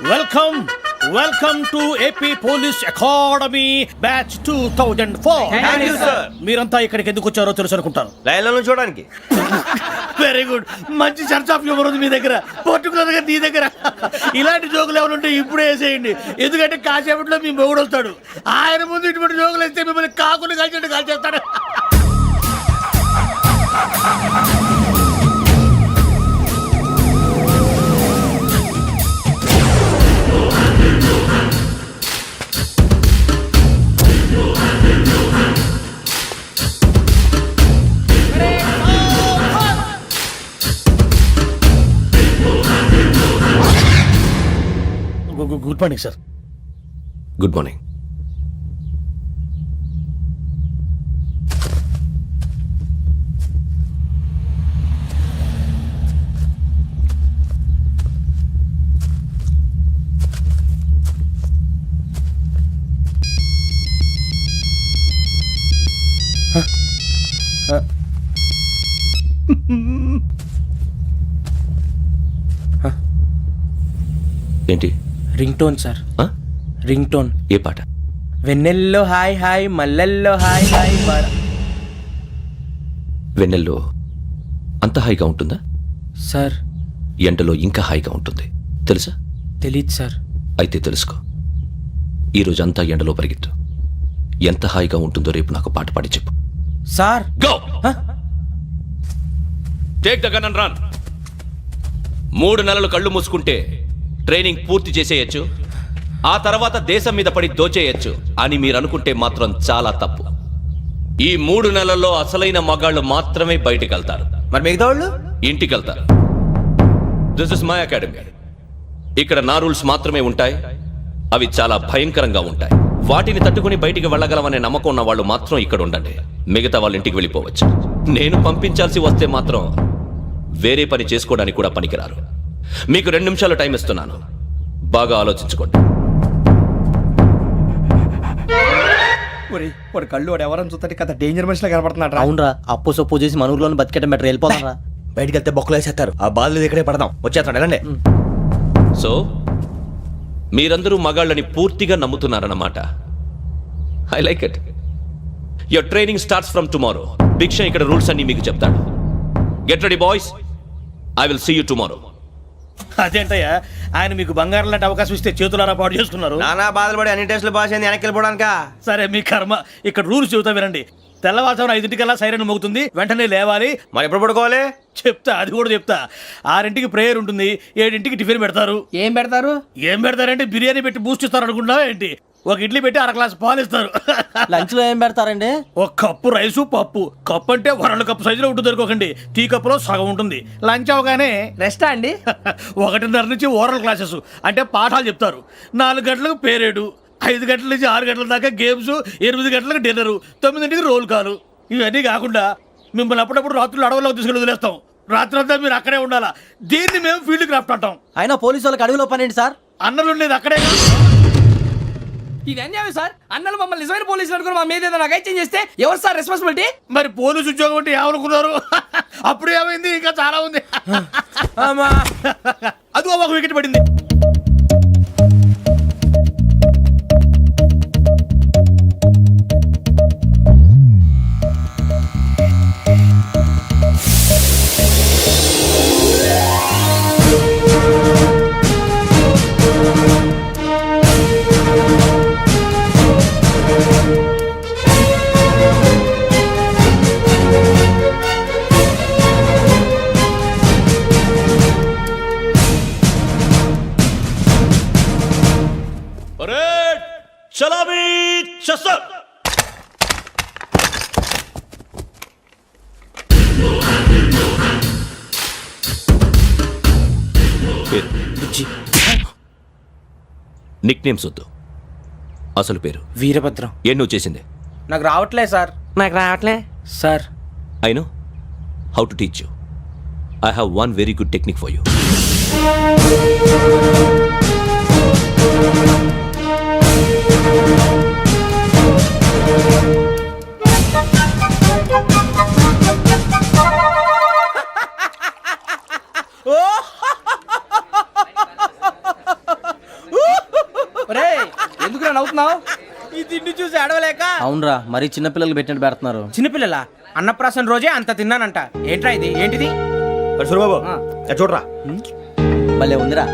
Welcome to AP police academy batch 2004. మీరంతా ఇక్కడికి ఎందుకు వచ్చారో తెలుసు అనుకుంటాను. లైన్లో చూడడానికి. Very good. మంచి చర్చ్ ఆఫ్ హ్యూమర్ ఉంది మీ దగ్గర, పర్టికులర్ గా నీ దగ్గర. ఇలాంటి జోకులు ఏమైనా ఉంటే ఇప్పుడే వేసేయండి, ఎందుకంటే కాసేపట్లో మీ మొగుడు వస్తాడు. ఆయన ముందు ఇటువంటి జోకులు వేస్తే మిమ్మల్ని కాకులు కాల్చినట్టు కాల్చేస్తాడు. Good morning sir. Good morning. ఏంటి? Ring tone sir. Ring tone. ఏ పాట? వెన్నెల్లో హాయ్ హాయ్ మల్లెల్లో హాయ్ హాయ్. వెన్నెల్లో అంత హాయిగా ఉంటుందా సార్? ఎండలో ఇంకా హాయిగా ఉంటుంది తెలుసా? తెలీదు సార్. అయితే తెలుసుకో, ఈరోజు అంతా ఎండలో పరిగెత్తు. ఎంత హాయిగా ఉంటుందో రేపు నాకు పాట పాడి చెప్పు. Sir go. Take the gun and run. 3 నెలలు కళ్ళు మూసుకుంటే ట్రైనింగ్ పూర్తి చేసేయచ్చు, ఆ తర్వాత దేశం మీద పడి దోచేయచ్చు అని మీరు అనుకుంటే మాత్రం చాలా తప్పు. ఈ 3 నెలల్లో అసలైన మగాళ్ళు మాత్రమే బయటికి వెళ్తారు. మరి మిగతా వాళ్ళు ఇంటికి వెళ్తారు. This is my academy. ఇక్కడ నా రూల్స్ మాత్రమే ఉంటాయి. అవి చాలా భయంకరంగా ఉంటాయి. వాటిని తట్టుకుని బయటికి వెళ్ళగలమనే నమ్మకం ఉన్న వాళ్ళు మాత్రం ఇక్కడ ఉండండి. మిగతా వాళ్ళ ఇంటికి వెళ్ళిపోవచ్చు. నేను పంపించాల్సి వస్తే మాత్రం వేరే పని చేసుకోవడానికి కూడా పనికిరారు. మీకు 2 నిమిషాలు టైం ఇస్తున్నాను, బాగా ఆలోచించుకోండి. వాడు కళ్ళు వాడు ఎవరని చూస్తే కదా డేంజర్ మనిషిలో కనపడుతున్నాడు. అవునరా, అప్పు సొప్పు చేసి మన ఊర్లో బతికేయడం బెటర్. వెళ్ళిపోతారా? బయటికి వెళ్తే బొక్కలు వేసేస్తారు. ఆ బాధలు ఇక్కడే పడదాం. వచ్చేస్తాడు వెళ్ళండి. సో మీరందరూ మగాళ్ళని పూర్తిగా నమ్ముతున్నారన్నమాట. I like it. Your training starts from tomorrow. Bhiksha ఇక్కడ రూల్స్ అన్ని మీకు చెప్తాడు. Get ready boys, I will see you tomorrow. అదేంటయ్యా, ఆయన మీకు బంగారం లాంటి అవకాశం ఇస్తే చేతులారా పాటు చేసుకున్నారు. నానా బాధలు పడి అన్ని టెస్టులు పాస్ అయింది, వెనక్కి వెళ్ళిపోవడానికా? సరే మీ కర్మ. ఇక్కడ రూల్స్ చెబుతా వినండి. తెల్లవారుజామున 5 సైరన్ మోగుతుంది, వెంటనే లేవాలి. మరి ఎప్పుడు పడుకోవాలి? చెప్తా, అది కూడా చెప్తా. 6 ప్రేయర్ ఉంటుంది, 7 టిఫిన్ పెడతారు. ఏం పెడతారు? ఏం పెడతారంటే బిర్యానీ పెట్టి బూస్ట్ ఇస్తారు అనుకుంటున్నావా ఏంటి? ఒక ఇడ్లీ పెట్టి 1 గ్లాస్ పాలు ఇస్తారు. లంచ్ లో ఏం పెడతారండి? 1 కప్పు రైసు పప్పు. కప్పు అంటే 1/2 కప్పు సైజులో ఉంటుంది అనుకోకండి. టీ కప్పులో సగం ఉంటుంది. లంచ్ అవగానే రెస్టా అండి? 1:30 నుంచి ఓరల్ క్లాసెస్ అంటే పాఠాలు చెప్తారు. 4 గంటలకు పేరేడు, 5 గంటల నుంచి 6 గంటల దాకా గేమ్స్, 8 గంటలకు డిన్నరు, 9ంటికి రోల్ కాలు. ఇవన్నీ కాకుండా మిమ్మల్ని అప్పుడప్పుడు రాత్రులు అడవుల్లో తీసుకెళ్ళి వదిలేస్తాం. రాత్రంతా మీరు అక్కడే ఉండాలా. దీన్ని మేము ఫీల్డ్ క్రాఫ్ట్ అంటాం. అయినా పోలీసు వాళ్ళకి అడవిలో పని ఏంటి సార్? అన్నలు ఉండేది అక్కడే. ఇది అన్యాయం సార్. అన్నలు మమ్మల్ని నిజమైన పోలీసులు అనుకుని మా మీద ఏదైనా చేంజ్ చేస్తే ఎవరు సార్ రెస్పాన్సిబిలిటీ? మరి పోలీసు ఉద్యోగం అంటే ఏమనుకున్నారు? అప్పుడు ఏమైంది, ఇంకా చాలా ఉంది. అది ఒక వికెట్ పడింది. చలాబీ చసర్. నిక్ నేమ్స్ వద్దు, అసలు పేరు. వీరభద్రం. ఏం నువ్వు చేసింది? నాకు రావట్లే సార్. నాకు రావట్లే sir. I know how to teach you. I have one very good technique for you. అవుతున్నావు? ఈ తిండి చూసి అడవలేక అవునరా మరీ చిన్నపిల్లలు పెట్టినట్టు పెడుతున్నారు. చిన్నపిల్లల అన్నప్రాసన రోజే అంత తిన్నానంట. ఏంట్రా ఇది? ఏంటిది? సూరిబాబు చూడరా, భలే ఉందిరా.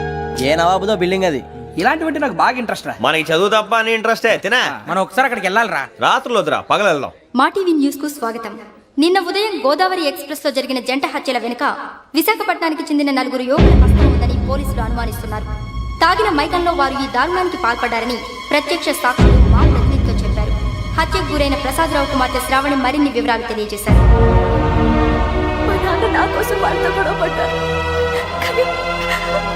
ఏ నవాబుదో బిల్డింగ్ అది. ఇలాంటివంటే నాకు బాగా ఇంట్రెస్ట్ రా. మనకి చదువు తప్ప అని ఇంట్రెస్టే తినా. మనం ఒకసారి అక్కడికి వెళ్ళాలిరా. రాత్రులు వద్దురా, పగలు వెళ్దాం. మా టీవీ న్యూస్ కు స్వాగతం. నిన్న ఉదయం గోదావరి ఎక్స్ప్రెస్ లో జరిగిన జంట హత్యల వెనుక విశాఖపట్నానికి చెందిన 4 యువకుల హస్తం ఉందని పోలీసులు అనుమానిస్తున్నారు. తాగిన మైకంలో వారు ఈ దారుణానికి పాల్పడ్డారని ప్రత్యక్ష సాక్షులు మా ప్రతినిధితో చెప్పారు. హత్యకు గురైన ప్రసాదరావు కుమార్తె శ్రావణి మరిన్ని వివరాలు తెలియజేశారు. మా నాన్న నా కోసం వాళ్ళతో గొడవ పడ్డారు,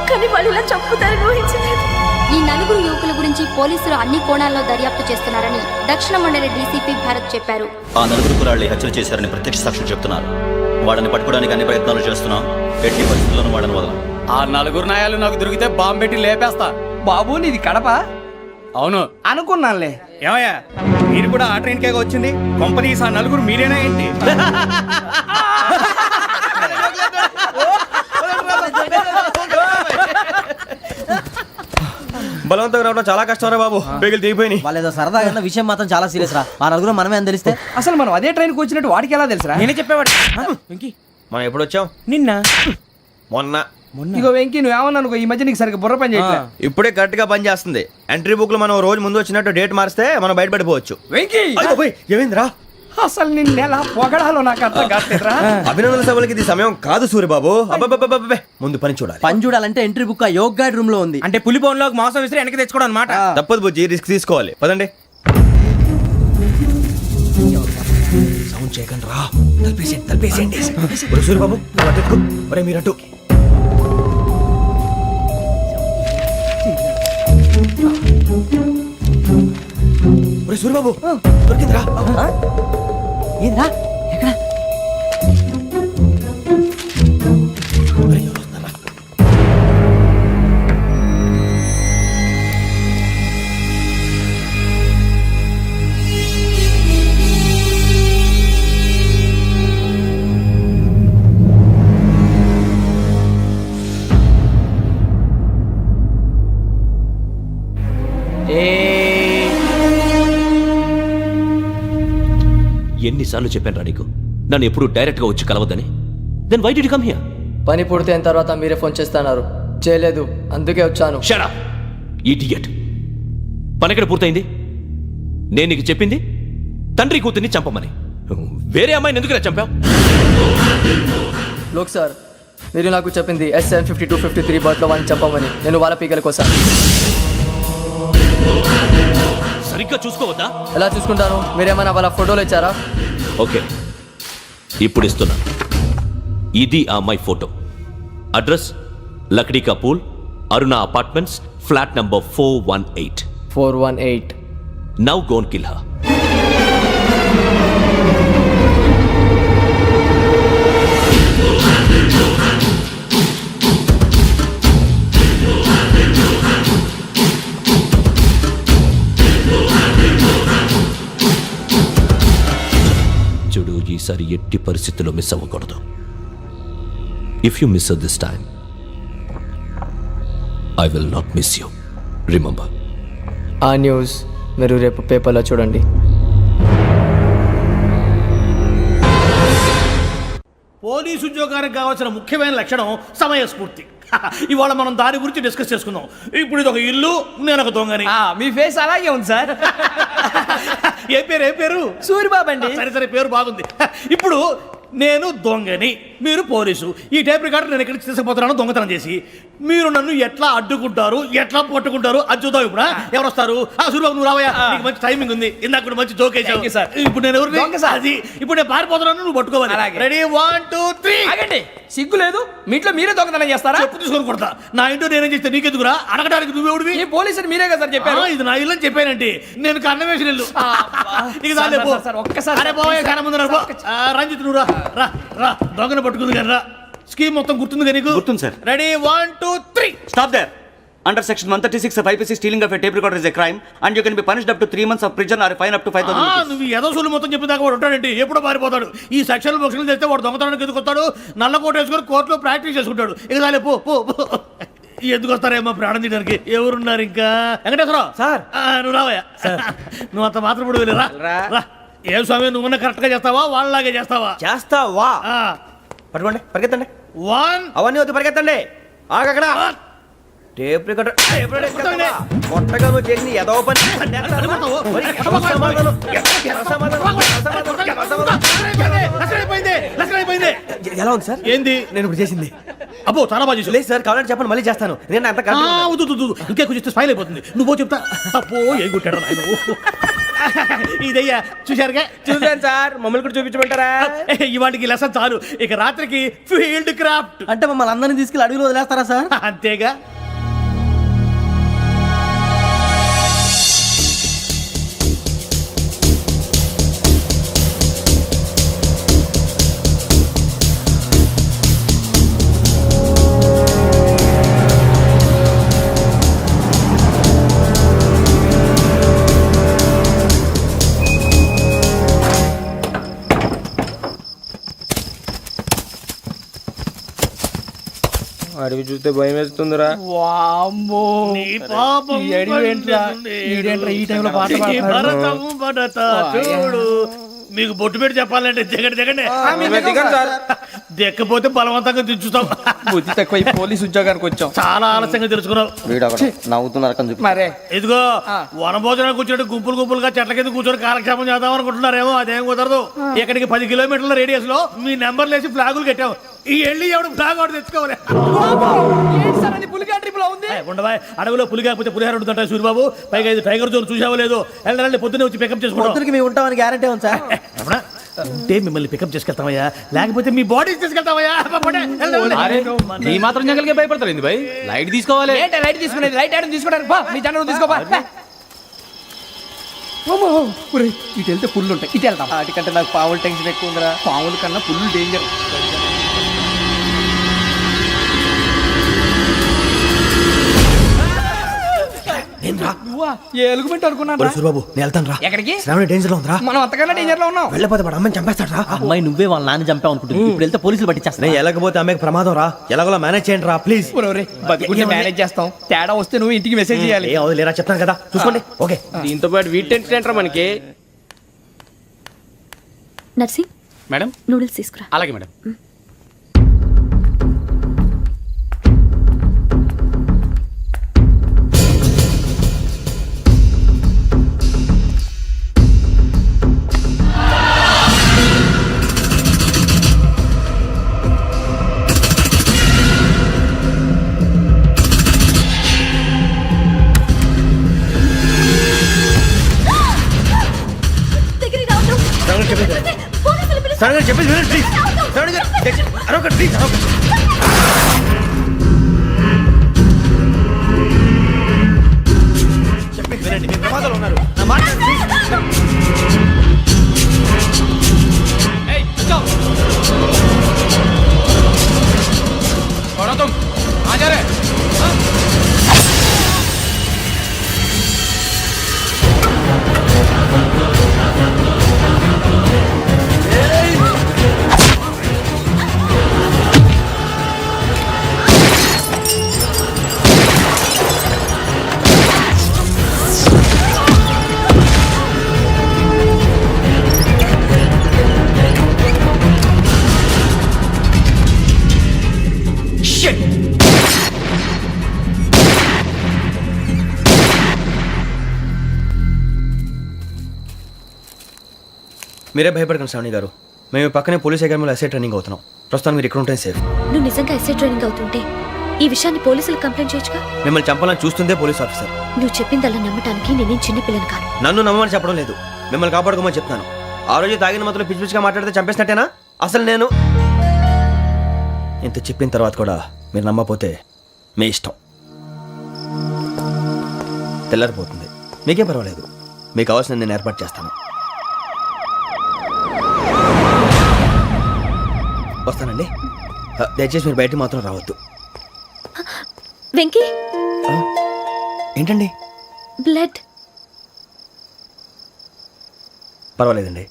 కానీ వాళ్ళు ఇలా చంపుతారని ఊహించలేదు. ఈ 4 యువకుల గురించి పోలీసులు అన్ని కోణాల్లో దర్యాప్తు చేస్తున్నారని దక్షిణ మండలి డీసీపీ భరత్ చెప్పారు. ఆ 4 కుర్రాళ్ళు హత్యలు చేశారని ప్రత్యక్ష సాక్షులు చెప్తున్నారు. వాళ్ళని పట్టుకోవడానికి అన్ని ప్రయత్నాలు చేస్తున్నాం. ఎట్టి పరిస్థితుల్లోనూ వాళ్ళని వదలం. ఆ 4 నాయాలు నాకు దొరికితే బాంబు పెట్టి లేపేస్తా. బాబు నీది కడప? అవును. అనుకున్నానులే. ఏమయ్యా, మీరు కూడా ఆ ట్రైన్ కేగా వచ్చింది? కొంపదీసి ఆ 4 మీరేనా ఏంటి? బలవంతంగా రావడం చాలా కష్టం రా బాబు, పేగులు దిగిపోయినాయి. వాళ్ళేదో సరదాగా విషయం మాత్రం చాలా సీరియస్ రా. ఆ నలుగురు మనమే అని తెలిస్తే అసలు మనం అదే ట్రైన్కి వచ్చినట్టు వాడికి ఎలా తెలుసురా? నేనే చెప్పేవాడు. వెంకీ మనం ఎప్పుడు వచ్చాం? నిన్న మొన్న. ఇగో వెంకీ నువ్వేమన్నా అనుకో, ఈ మధ్య నీకు సరిగ్గా బుర్ర పని చేయట్లే. ఇప్పుడే కరెక్ట్ గా పని చేస్తుంది. ఎంట్రీ బుక్ లో మనం రోజు ముందు వచ్చినట్టు డేట్ మారిస్తే మనం బయటపడిపోవచ్చు. వెంకీ ఏమైందిరా? అసలు నిన్నెలా పొగడాలో నాకు అర్థం కాట్లేదురా. అభినందన సభలకి ఇది సమయం కాదు సూరిబాబు. అబ్బబ్బబ్బబ్బబ్బే, ముందు పని చూడాలి. పని చూడాలంటే ఎంట్రీ బుక్ ఆ యోగ్ గైడ్ రూమ్ లో ఉంది. అంటే పులి బోన్లోకి మాంసం విసిరి వెనక్కి తెచ్చుకోవడం అనమాట. తప్పదు బుజ్జి, రిస్క్ తీసుకోవాలి. పదండి. సౌండ్ చేయకండి రా. తలపేసేయండి. సూరిబాబు ఒరే మీరట్టు. ఒరే సూరిబాబు దొరికిందిరా. ఏంద్రా ఎక్కడ? ఎన్నిసార్లు చెప్పాను నీకు నన్ను ఎప్పుడు డైరెక్ట్ గా వచ్చి కలవద్దని? Then why did you come here? పని పూర్తయిన తర్వాత మీరే ఫోన్ చేస్తున్నారు. చేయలేదు, అందుకే వచ్చాను. Shut up idiot. పని ఎక్కడ పూర్తయింది? నేను నీకు చెప్పింది తండ్రి కూతుర్ని చంపమని. వేరే అమ్మాయిని ఎందుకు చంపావు? లోక్ సార్, మీరు నాకు చెప్పింది SN 5253 బర్త్లో వాడిని చంపమని. నేను వాళ్ళ పీకల కోసం. సరిగ్గా చూసుకోవద్దా? ఎలా చూసుకుంటాను? మీరేమైనా వాళ్ళ ఫోటోలు ఇచ్చారా? ఓకే, ఇప్పుడు ఇస్తున్నా. ఇది ఆ అమ్మాయి ఫోటో. అడ్రస్ లక్డీ కా pool, Aruna apartments, flat number 418. 418. Now go and kill her. చూడు, ఈసారి ఎట్టి పరిస్థితుల్లో మిస్ అవ్వకూడదు. If you miss this time I will not miss you. Remember. ఆ న్యూస్ మీరు రేపు పేపర్లో చూడండి. పోలీసు ఉద్యోగానికి కావాల్సిన ముఖ్యమైన లక్షణం సమయస్ఫూర్తి. ఇవాళ మనం దాని గురించి డిస్కస్ చేసుకుందాం. ఇప్పుడు ఇది ఒక ఇల్లు, నేను ఒక దొంగని. మీ ఫేస్ అలాగే ఉంది సార్. ఏ పేరు? సూరిబాబు అండి. సరే పేరు బాగుంది. ఇప్పుడు నేను దొంగని, మీరు పోలీసు. ఈ టైప్ రికార్డు నేను ఎక్కడికి తీసుకుపోతున్నాను దొంగతనం చేసి. మీరు నన్ను ఎట్లా అడ్డుకుంటారు, ఎట్లా పట్టుకుంటారు అది చూద్దాం. ఇప్పుడు ఎవరు వస్తారు? సూరిబాబు నువ్వు రావయ్యా, నీకు మంచి టైమింగ్ ఉంది. ఇందాక కూడా మంచి జోక్ వేసావు సార్. ఇప్పుడు నేను ఎవరు? దొంగ సార్. అది ఇప్పుడు నేను పారిపోతున్నాను, నువ్వు పట్టుకోవాలి. రెడీ 1 2 3. ఆగండి, సిగ్గు లేదు? మీ ఇంట్లో మీరే దొంగతనం చేస్తారా? చెప్పు తీసుకొని కొడతా. నా ఇంట్లో నేనేం చేస్తే నీకెందుకురా? అడగడానికి నువ్వెవడివి? ఈ పోలీసులు మీరే కదా సార్ చెప్పారు. ఇది నా ఇల్లు అని చెప్పానంటే నేను కన్నం వేసిన ఇల్లు. ఇక చాలే పో. ఒక్కసారి అరే పోయే కన్నం ముందు రంజిత్ నువ్వు రా దొంగను పట్టుకుంది కానీ రా. స్కీమ్ మొత్తం గుర్తుంది కానీ నీకు? గుర్తుంది sir. Ready 1 2 3. Stop there. Under section 136 of IPC, stealing of a tape recorder is a crime and you can be punished up to 3 months of prison or a fine up to 5,000 rupees. నువ్వు ఏదో సూలు మొత్తం చెప్పిన దాకా వాడు ఉంటాడండి, ఎప్పుడో పారిపోతాడు. ఈ సెక్షన్ బుక్స్లు తెస్తే వాడు దొంగతనానికి ఎందుకు వస్తాడు? నల్ల కోట వేసుకొని కోర్టులో ప్రాక్టీస్ చేసుకుంటాడు. ఇక చాలే పో. ఎందుకు వస్తారేమో ప్రాణం తీయడానికి ఎవరున్నారు ఇంకా వెంకటేశ్వరరావు సార్. నువ్వు రావయ్యా నువ్వు అంత మాత్రం ఇప్పుడు వెళ్ళి రా ఏం స్వామి నువ్వున్న కరెక్ట్ గా చేస్తావా వాళ్ళలాగే చేస్తావా చేస్తావా పట్టుకోండి పరిగెత్తండి వన్ అవన్నీ వద్దు పరిగెత్తండి ఆగక్కడ టేప్ రికార్డర్ కొత్తగా నువ్వు చేసిన ఏదో పని ఎలా ఉంది సార్ ఏంది నేను ఇప్పుడు చేసింది అబ్బో చాలా బాగా చేసావు. లేదు సార్ కావాలంటే చెప్పండి మళ్ళీ చేస్తాను నేను అంత ఆ, వద్దు, వద్దు, వద్దు. ఇంకే కొంచెం స్మైల్ అయిపోతుంది నువ్వు చెప్తా అబ్బో ఏ కొట్టాడు నాయన ఇదయ్యా చూశారుగా చూసాను సార్ మమ్మల్ని కూడా చూపించమంటారా? ఇవాటికి లెసన్ చాలు ఇక రాత్రికి ఫీల్డ్ క్రాఫ్ట్ అంటే మమ్మల్ని అందరినీ తీసుకెళ్ళి అడుగులో వదిలేస్తారా సార్? అంతేగా అడవి చూస్తే భయం వేస్తుందిరా. వామ్మో నీ పాపం ఈ అడివి ఏంట్రా? ఈడేంట్రా ఈ టైంలో పాట నీ పాడుతున్నాడు? భరతం భరత చూడు మీకు బొట్టు పెట్టి చెప్పాలంటే దిగండి దిగండి దిగండి సార్. దిక్కపోతే బలవంతంగా దించుతాం బుద్ధి తక్కువ ఈ పోలీస్ ఉద్యోగానికి వచ్చాం. చాలా ఆలస్యంగా తెలుసుకున్నావు వీడు అక్కడ నవ్వుతున్నారు కని చూపి. మరే ఇదిగో వనభోజనానికి కూర్చోటి గుంపులు గుంపులుగా చెట్ల కింద కూర్చొని కాలక్షేపం చేద్దాం అనుకుంటున్నారేమో అదేం కుదరదు ఇక్కడికి 10 కిలోమీటర్ల రేడియస్ లో మీ నెంబర్లు వేసి ఫ్లాగులు కట్టాం ఈ వెళ్ళి ఎవడు ఫ్లాగ్ ఒకటి తెచ్చుకోవాలి ఏంటి సార్ అది పులిగా ట్రిప్ లో ఉంది? ఉండవా అడవిలో పులి కాకపోతే పులిహార ఉంటుంట సూరిబాబు పైగా ఇది టైగర్ జోన్ చూసావో లేదో వెళ్ళండి పొద్దున్నే వచ్చి పికప్ చేసుకుంటాం పొద్దునకి మేము ఉంటామని గ్యారంటీ ఉంది సార్. రమణ, ఉంటే మిమ్మల్ని పికప్ చేసుకెళ్తామయ్యా లేకపోతే మీ బాడీ తీసుకెళ్తామయ్యా ఈ మాత్రం జంగల్కే భయపడతారు ఏంది భయ్? లైట్ తీసుకోవాలి. ఏంటి లైట్ తీసుకునేది? లైట్ ఆడని తీసుకోవడానికి బా నీ జెండా తీసుకోబా. ఇటు వెళ్తే పుల్లు ఉంటాయి ఇటు వెళ్తాం. వాటికంటే నాకు పావులు టెన్షన్ ఎక్కువ ఉందిరా. పాముల కన్నా పుల్లు డేంజర్. నువ్వా? ఏ ఎలుగుబెట్టి అనుకున్నాను. సూరిబాబు నేను వెళ్తాను రా ఎక్కడికి? శ్రావణి డేంజర్ లో ఉందిరా మనం అంతకన్నా డేంజర్ లో ఉన్నాం. వెళ్ళపోతే వాడు అమ్మని చంపేస్తాడు రా అమ్మాయి నువ్వే వాళ్ళ నాన్న చంపావు అనుకుంటుంది. ఇప్పుడు వెళ్తే పోలీసులు పట్టించేస్తా. నేను వెళ్ళకపోతే అమ్మకి ప్రమాదం రా ఎలాగోలా మేనేజ్ చేయండి రా ప్లీజ్ ఒరేయ్, బతుకుంటే మేనేజ్ చేస్తాం. తేడా వస్తే నువ్వు ఇంటికి మెసేజ్ చేయాలి. ఏ అవదు లేరా చెప్తాను కదా చూసుకోండి ఓకే దీంతో పాటు వీటి టెన్షన్ ఏంట్రా మనకి? నర్సి మేడం నూడిల్స్ తీసుకురా. అలాగే మేడం. దగ్గరికి రావద్దు. పోలీసులు పిలుస్తారు. సడన్ చెప్పేసి వినండి ప్లీజ్ సడన్ అరొకటి ప్లీజ్ చెప్పేసి వినండి మీరు ప్రమాదాలు ఉన్నారు నా మాట ప్లీజ్ మీరే భయపడకండి శ్రావణి గారు మేము పక్కనే పోలీస్ అకాడమీలో ఎస్ఐ ట్రైనింగ్ అవుతున్నాం ప్రస్తుతం మీరు ఇక్కడ ఉంటే సేఫ్ నువ్వు నిజంగా ఎస్ఐ ట్రైనింగ్ అవుతుంటే ఈ విషయాన్ని పోలీసులకు కంప్లైంట్ చేయొచ్చుగా. మిమ్మల్ని చంపాలని చూస్తుందే పోలీస్ ఆఫీసర్ నువ్వు చెప్పిందల్లా నమ్మటానికి నేనేం చిన్నపిల్లని కాను. నన్ను నమ్మమని చెప్పడం లేదు మిమ్మల్ని కాపాడుకోమని చెప్తాను ఆ రోజు తాగిన మొదలు పిచ్చి పిచ్చిగా మాట్లాడితే చంపేసినట్టేనా అసలు నేను ఇంత చెప్పిన తర్వాత కూడా మీరు నమ్మపోతే మీ ఇష్టం తెల్లారిపోతుంది మీకేం పర్వాలేదు మీకు కావాల్సిన నేను ఏర్పాటు చేస్తాను వస్తానండి దయచేసి మీరు బయటికి మాత్రం రావద్దు వెంకీ ఏంటండి బ్లడ్. పర్వాలేదండి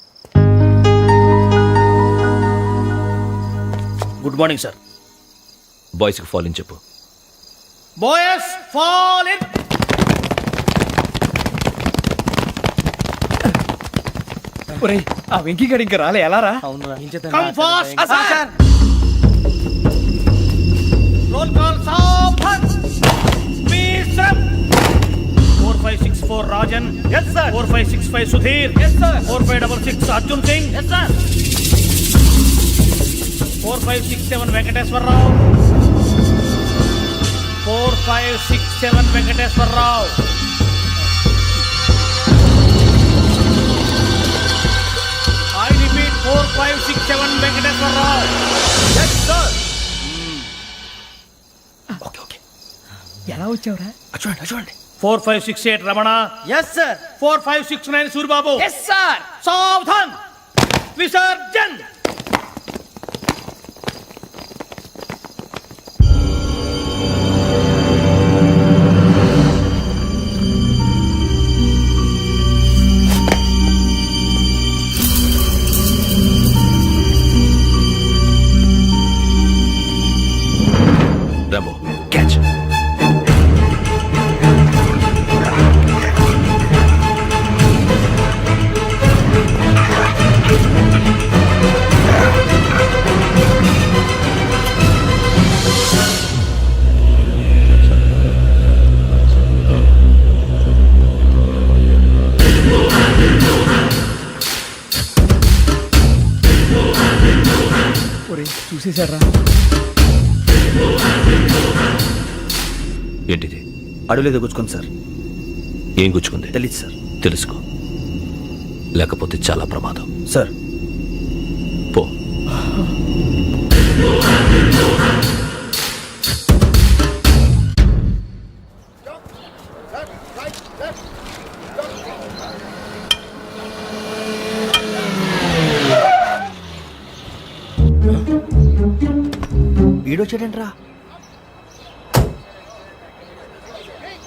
గుడ్ మార్నింగ్ సార్ బాయ్స్కి ఫాలోయింగ్ చెప్పు బాయ్స్ ఫాల్ ఇన్. ఒరేయ్ ఆ వెంకీ గడి ఇంకా రాలే ఎలా రా? Come fast. రోల్ కాల్ సావధాన్. విశ్రమ్. 4564 Rajan. Yes, sir. 4565 Sudheer. Yes, sir. 4566 Arjun Singh. Yes, sir. 4567 Venkateswararao. 4567 Venkateswararao. I repeat 4567 Venkateswararao. Yes, sir. Okay okay. ఎలా వచ్చావురా? చూడండి 4568 Ramana. Yes sir. 4569 Suribabu. Yes sir. సావధాన్. విసర్జన్. Rambo catch. ఒరేయ్ చూసేశారా? ఏంటిది? అడవిలో గుచ్చుకుంది సార్. ఏం గుచ్చుకుంది? తెలీదు సార్. తెలుసుకో, లేకపోతే చాలా ప్రమాదం. సార్ పో. ఈడొచ్చాడంట్రా.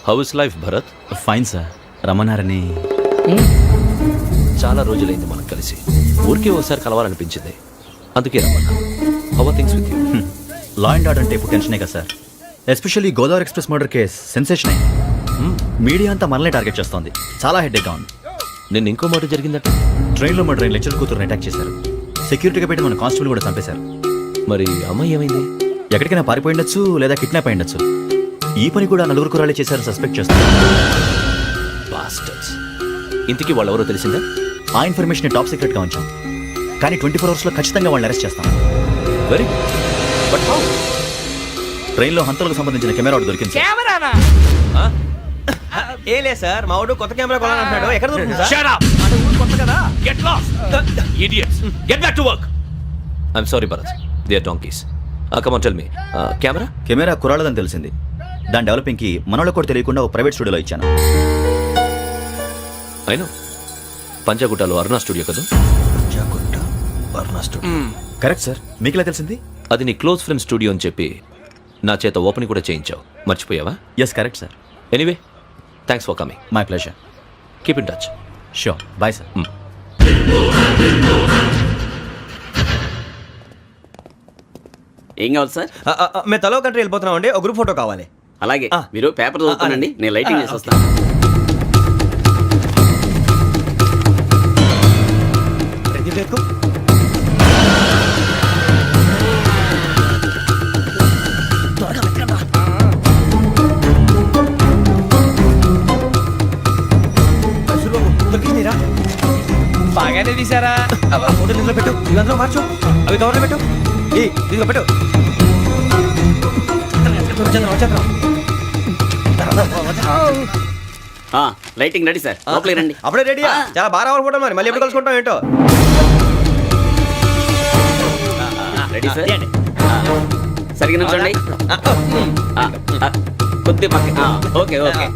How is life Bharat? Fine sir. రమ్మన్నారని. చాలా రోజులైంది మనం కలిసి. ఊరికే ఒకసారి కలవాలనిపించింది, అందుకే రమ్మన్నా. How are things with you? Law and order అంటే ఇప్పుడు టెన్షనే కదా sir. Especially Godavari express murder case sensation అయింది. మీడియా అంతా మనల్ని టార్గెట్ చేస్తోంది. చాలా హెడ్ఏక్గా ఉంది. నిన్న ఇంకో మాట జరిగిందట. ట్రైన్లో మా ట్రైన్ లెక్చర్ కూతురుని అటాక్ చేశారు. సెక్యూరిటీగా పెట్టి మన కానిస్టేబుల్ కూడా చంపేశారు. మరి అమ్మాయి ఏమైంది? ఎక్కడికైనా పారిపోయి ఉండొచ్చు, లేదా కిడ్నాప్ అయి ఉండొచ్చు. ఈ పని కూడా నలుగురు కురాలే చేశారు సస్పెక్ట్ చేస్తారు. బాస్టర్స్. ఇంతకీ వాళ్ళెవరో తెలిసిందా? ఆ ఇన్ఫర్మేషన్ టాప్ సీక్రెట్గా ఉంచాం, కానీ 24 అవర్స్లో ఖచ్చితంగా వాళ్ళని అరెస్ట్ చేస్తాం. Very but how? ట్రైన్లో హంతలకు సంబంధించిన కెమెరా ఒకటి దొరికింది సార్. కెమెరానా? ఏం లేదు సార్, మా వాడు కొత్త కెమెరా కొనాలంటున్నాడు. ఎక్కడ దొరుకుతుంది సార్? Shut up! అంటే ఊరు కొత్త కదా. Get lost! Idiots! Get back to work! I'm sorry, Bharat. They are donkeys. Come on, tell me. Camera? Camera కురాలదని తెలిసింది. దాని డెవలపింగ్కి మనలో కూడా తెలియకుండా ఒక ప్రైవేట్ స్టూడియోలో ఇచ్చాను. I know. పంజాగుట్టలో అరుణా స్టూడియో కదా? Correct sir. మీకు ఎలా తెలిసింది? అది నీ క్లోజ్ ఫ్రెండ్ స్టూడియో అని చెప్పి నా చేత ఓపెనింగ్ కూడా చేయించావు. మర్చిపోయావా? Yes correct sir. Anyway, thanks for coming. My pleasure. Keep in touch. Sure. Bye sir. ఏం కావాలి సార్? మేము తలో కంట్రీ వెళ్ళిపోతున్నాం అండి. ఒక గ్రూప్ ఫోటో కావాలి. అలాగే, మీరు పేపర్ చదువుతానండి, నేను లైటింగ్ చేసి వస్తాను. బాగానే తీసారా? ఫోటో ఇందులో పెట్టు, ఇదంతా మార్చు, అవి కవర్లో పెట్టు. ఇదిగో పెట్టు. లైటింగ్ రెడీ సార్, లోపలికి రండి. అప్పుడే రెడీ? చాలా బాగా రావాలి ఫోటో. మరి మళ్ళీ ఎప్పుడు కలుసుకుంటాం ఏంటో. Ready sir. సరిగ్గా నుంచోండి. కొద్ది పక్క. Okay okay.